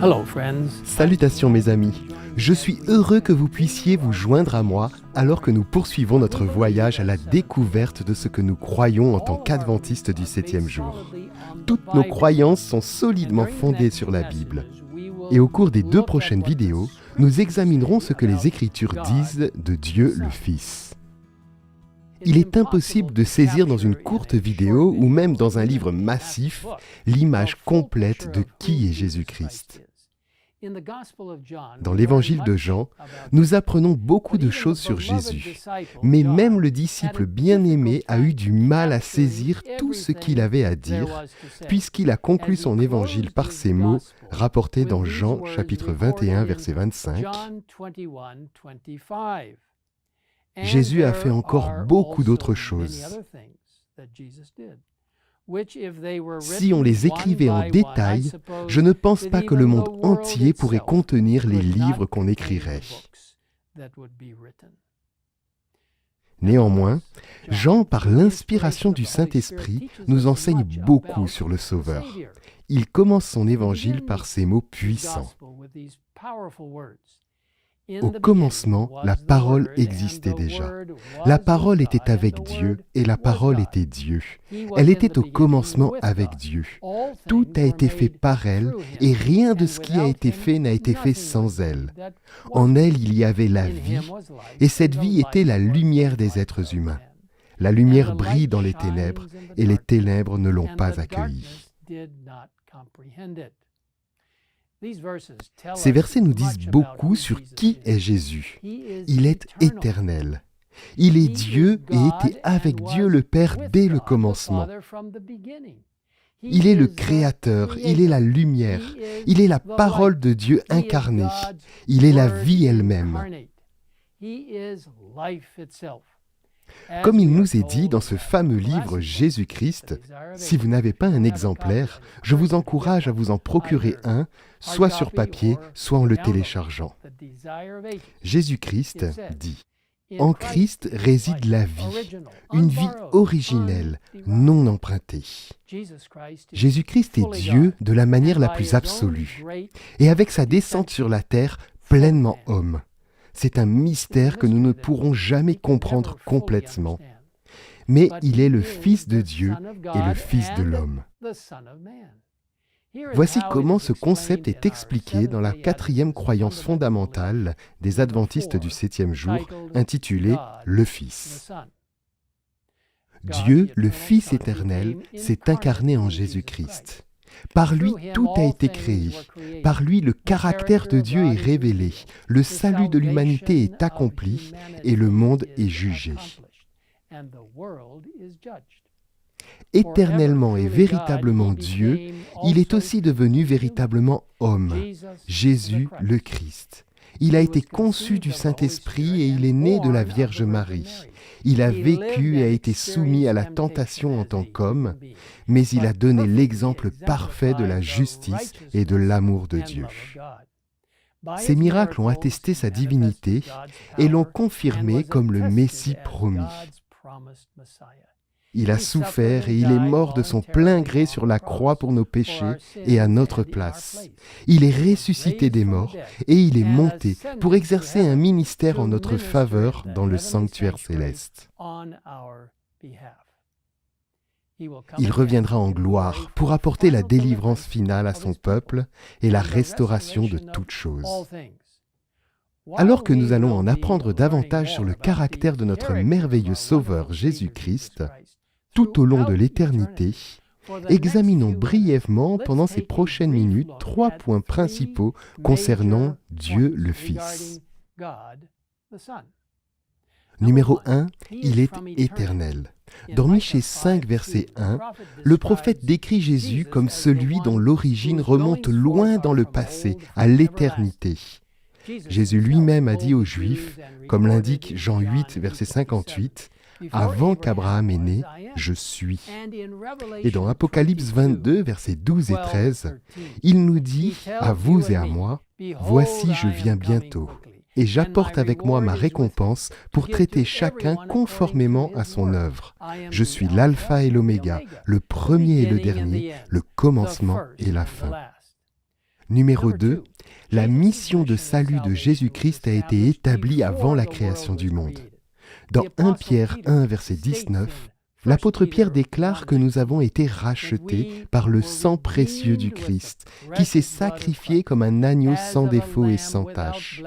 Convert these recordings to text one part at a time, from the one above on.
Hello friends. Salutations mes amis, je suis heureux que vous puissiez vous joindre à moi alors que nous poursuivons notre voyage à la découverte de ce que nous croyons en tant qu'adventistes du 7e jour. Toutes nos croyances sont solidement fondées sur la Bible. Et au cours des 2 prochaines vidéos, nous examinerons ce que les Écritures disent de Dieu le Fils. Il est impossible de saisir dans une courte vidéo ou même dans un livre massif l'image complète de qui est Jésus-Christ. Dans l'évangile de Jean, nous apprenons beaucoup de choses sur Jésus, mais même le disciple bien-aimé a eu du mal à saisir tout ce qu'il avait à dire, puisqu'il a conclu son évangile par ces mots rapportés dans Jean chapitre 21, verset 25. Jésus a fait encore beaucoup d'autres choses. Si on les écrivait en détail, je ne pense pas que le monde entier pourrait contenir les livres qu'on écrirait. Néanmoins, Jean, par l'inspiration du Saint-Esprit, nous enseigne beaucoup sur le Sauveur. Il commence son évangile par ces mots puissants. Au commencement, la parole existait déjà. La parole était avec Dieu et la parole était Dieu. Elle était au commencement avec Dieu. Tout a été fait par elle et rien de ce qui a été fait n'a été fait sans elle. En elle, il y avait la vie et cette vie était la lumière des êtres humains. La lumière brille dans les ténèbres et les ténèbres ne l'ont pas accueillie. Ces versets nous disent beaucoup sur qui est Jésus. Il est éternel. Il est Dieu et était avec Dieu le Père dès le commencement. Il est le Créateur, il est la lumière, il est la parole de Dieu incarnée, il est la vie elle-même. Comme il nous est dit dans ce fameux livre Jésus-Christ, si vous n'avez pas un exemplaire, je vous encourage à vous en procurer un, soit sur papier, soit en le téléchargeant. Jésus-Christ dit « En Christ réside la vie, une vie originelle, non empruntée. » Jésus-Christ est Dieu de la manière la plus absolue, et avec sa descente sur la terre, pleinement homme. C'est un mystère que nous ne pourrons jamais comprendre complètement. Mais il est le Fils de Dieu et le Fils de l'homme. Voici comment ce concept est expliqué dans la 4e croyance fondamentale des adventistes du 7e jour, intitulée « Le Fils ». Dieu, le Fils éternel, s'est incarné en Jésus-Christ. Par lui, tout a été créé. Par lui, le caractère de Dieu est révélé. Le salut de l'humanité est accompli et le monde est jugé. Éternellement et véritablement Dieu, il est aussi devenu véritablement homme, Jésus le Christ. Il a été conçu du Saint-Esprit et il est né de la Vierge Marie. Il a vécu et a été soumis à la tentation en tant qu'homme, mais il a donné l'exemple parfait de la justice et de l'amour de Dieu. Ces miracles ont attesté sa divinité et l'ont confirmé comme le Messie promis. Il a souffert et il est mort de son plein gré sur la croix pour nos péchés et à notre place. Il est ressuscité des morts et il est monté pour exercer un ministère en notre faveur dans le sanctuaire céleste. Il reviendra en gloire pour apporter la délivrance finale à son peuple et la restauration de toutes choses. Alors que nous allons en apprendre davantage sur le caractère de notre merveilleux Sauveur Jésus-Christ, tout au long de l'éternité, examinons brièvement pendant ces prochaines minutes 3 points principaux concernant Dieu le Fils. Numéro 1, il est éternel. Dans Michée 5, verset 1, le prophète décrit Jésus comme celui dont l'origine remonte loin dans le passé, à l'éternité. Jésus lui-même a dit aux Juifs, comme l'indique Jean 8, verset 58, « Avant qu'Abraham est né, je suis. » Et dans Apocalypse 22, versets 12 et 13, il nous dit, à vous et à moi, « Voici, je viens bientôt, et j'apporte avec moi ma récompense pour traiter chacun conformément à son œuvre. Je suis l'alpha et l'oméga, le premier et le dernier, le commencement et la fin. » Numéro 2, la mission de salut de Jésus-Christ a été établie avant la création du monde. Dans 1 Pierre 1, verset 19, l'apôtre Pierre déclare que nous avons été rachetés par le sang précieux du Christ, qui s'est sacrifié comme un agneau sans défaut et sans tache.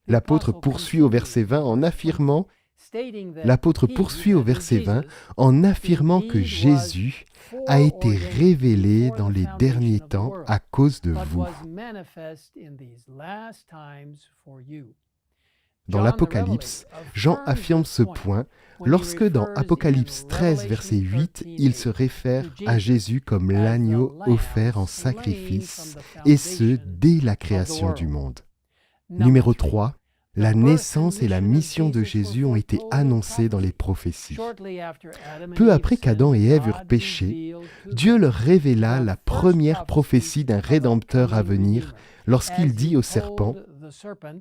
L'apôtre poursuit au verset 20 en affirmant que Jésus a été révélé dans les derniers temps à cause de vous. Dans l'Apocalypse, Jean affirme ce point lorsque dans Apocalypse 13, verset 8, il se réfère à Jésus comme l'agneau offert en sacrifice, et ce, dès la création du monde. Numéro 3, la naissance et la mission de Jésus ont été annoncées dans les prophéties. Peu après qu'Adam et Ève eurent péché, Dieu leur révéla la première prophétie d'un Rédempteur à venir lorsqu'il dit au serpent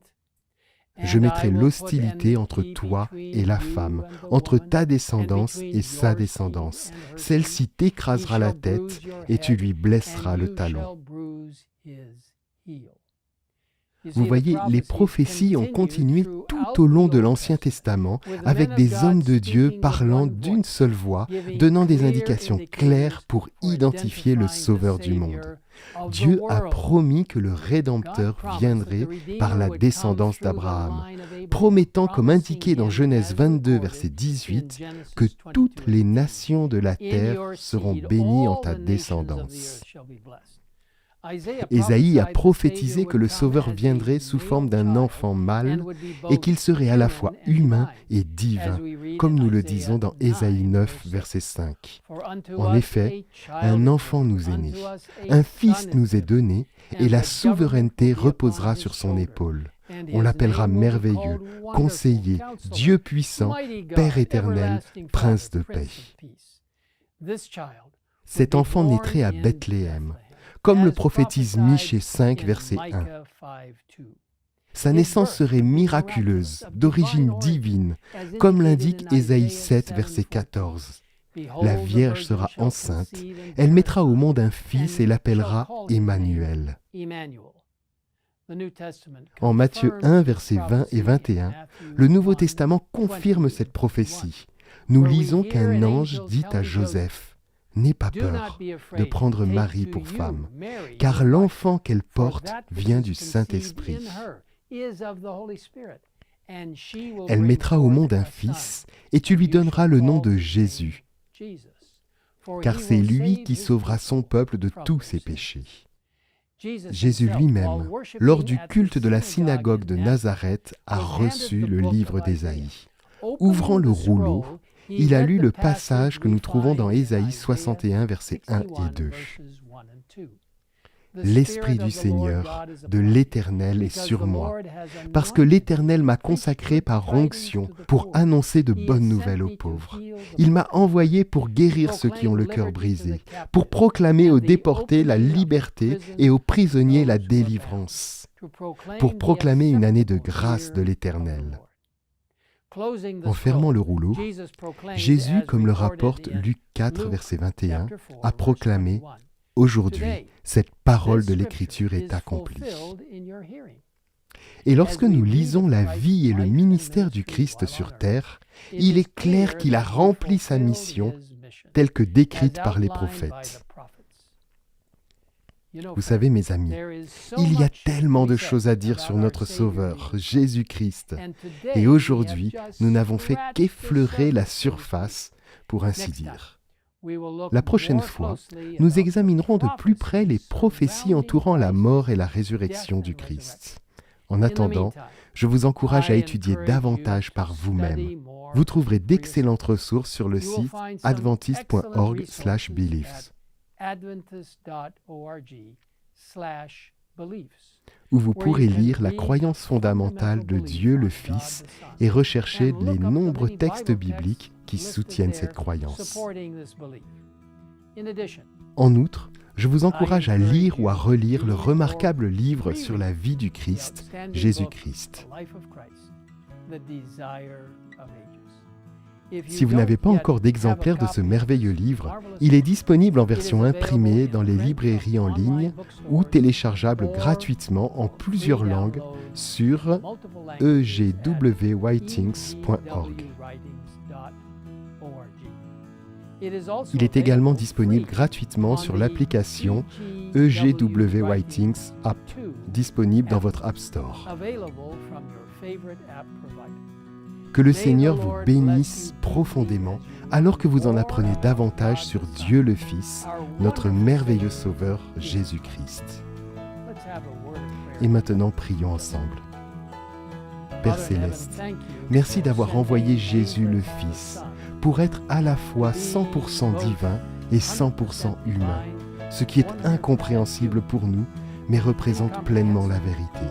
« Je mettrai l'hostilité entre toi et la femme, entre ta descendance et sa descendance. Celle-ci t'écrasera la tête et tu lui blesseras le talon. » Vous voyez, les prophéties ont continué tout au long de l'Ancien Testament avec des hommes de Dieu parlant d'une seule voix, donnant des indications claires pour identifier le Sauveur du monde. Dieu a promis que le Rédempteur viendrait par la descendance d'Abraham, promettant, comme indiqué dans Genèse 22, verset 18, que toutes les nations de la terre seront bénies en ta descendance. Ésaïe a prophétisé que le Sauveur viendrait sous forme d'un enfant mâle et qu'il serait à la fois humain et divin, comme nous le disons dans Ésaïe 9, verset 5. En effet, un enfant nous est né, un fils nous est donné, et la souveraineté reposera sur son épaule. On l'appellera merveilleux, conseiller, Dieu puissant, Père éternel, Prince de paix. Cet enfant naîtrait à Bethléem, comme le prophétise Michée 5, verset 1. Sa naissance serait miraculeuse, d'origine divine, comme l'indique Ésaïe 7, verset 14. La Vierge sera enceinte, elle mettra au monde un fils et l'appellera Emmanuel. En Matthieu 1, versets 20 et 21, le Nouveau Testament confirme cette prophétie. Nous lisons qu'un ange dit à Joseph: « N'aie pas peur de prendre Marie pour femme, car l'enfant qu'elle porte vient du Saint-Esprit. Elle mettra au monde un fils, et tu lui donneras le nom de Jésus, car c'est lui qui sauvera son peuple de tous ses péchés. » Jésus lui-même, lors du culte de la synagogue de Nazareth, a reçu le livre d'Ésaïe. Ouvrant le rouleau, il a lu le passage que nous trouvons dans Ésaïe 61, versets 1 et 2. « L'Esprit du Seigneur, de l'Éternel est sur moi, parce que l'Éternel m'a consacré par onction pour annoncer de bonnes nouvelles aux pauvres. Il m'a envoyé pour guérir ceux qui ont le cœur brisé, pour proclamer aux déportés la liberté et aux prisonniers la délivrance, pour proclamer une année de grâce de l'Éternel. » En fermant le rouleau, Jésus, comme le rapporte Luc 4, verset 21, a proclamé « Aujourd'hui, cette parole de l'Écriture est accomplie. » Et lorsque nous lisons la vie et le ministère du Christ sur terre, il est clair qu'il a rempli sa mission telle que décrite par les prophètes. Vous savez, mes amis, il y a tellement de choses à dire sur notre Sauveur, Jésus-Christ. Et aujourd'hui, nous n'avons fait qu'effleurer la surface, pour ainsi dire. La prochaine fois, nous examinerons de plus près les prophéties entourant la mort et la résurrection du Christ. En attendant, je vous encourage à étudier davantage par vous-même. Vous trouverez d'excellentes ressources sur le site adventist.org/beliefs. Où vous pourrez lire la croyance fondamentale de Dieu le Fils et rechercher les nombreux textes bibliques qui soutiennent cette croyance. En outre, je vous encourage à lire ou à relire le remarquable livre sur la vie du Christ, Jésus-Christ. Si vous n'avez pas encore d'exemplaire de ce merveilleux livre, il est disponible en version imprimée dans les librairies en ligne ou téléchargeable gratuitement en plusieurs langues sur egwwritings.org. Il est également disponible gratuitement sur l'application EGW Writings App, disponible dans votre App Store. Que le Seigneur vous bénisse profondément alors que vous en apprenez davantage sur Dieu le Fils, notre merveilleux Sauveur Jésus-Christ. Et maintenant, prions ensemble. Père Céleste, merci d'avoir envoyé Jésus le Fils pour être à la fois 100% divin et 100% humain, ce qui est incompréhensible pour nous, mais représente pleinement la vérité.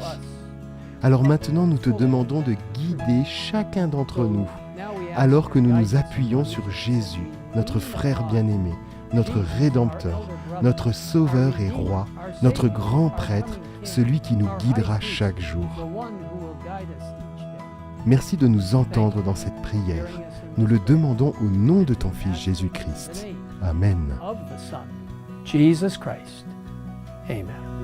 Alors maintenant, nous te demandons de guider chacun d'entre nous, alors que nous nous appuyons sur Jésus, notre frère bien-aimé, notre Rédempteur, notre Sauveur et Roi, notre grand prêtre, celui qui nous guidera chaque jour. Merci de nous entendre dans cette prière. Nous le demandons au nom de ton Fils Jésus-Christ. Amen. Jesus Christ. Amen.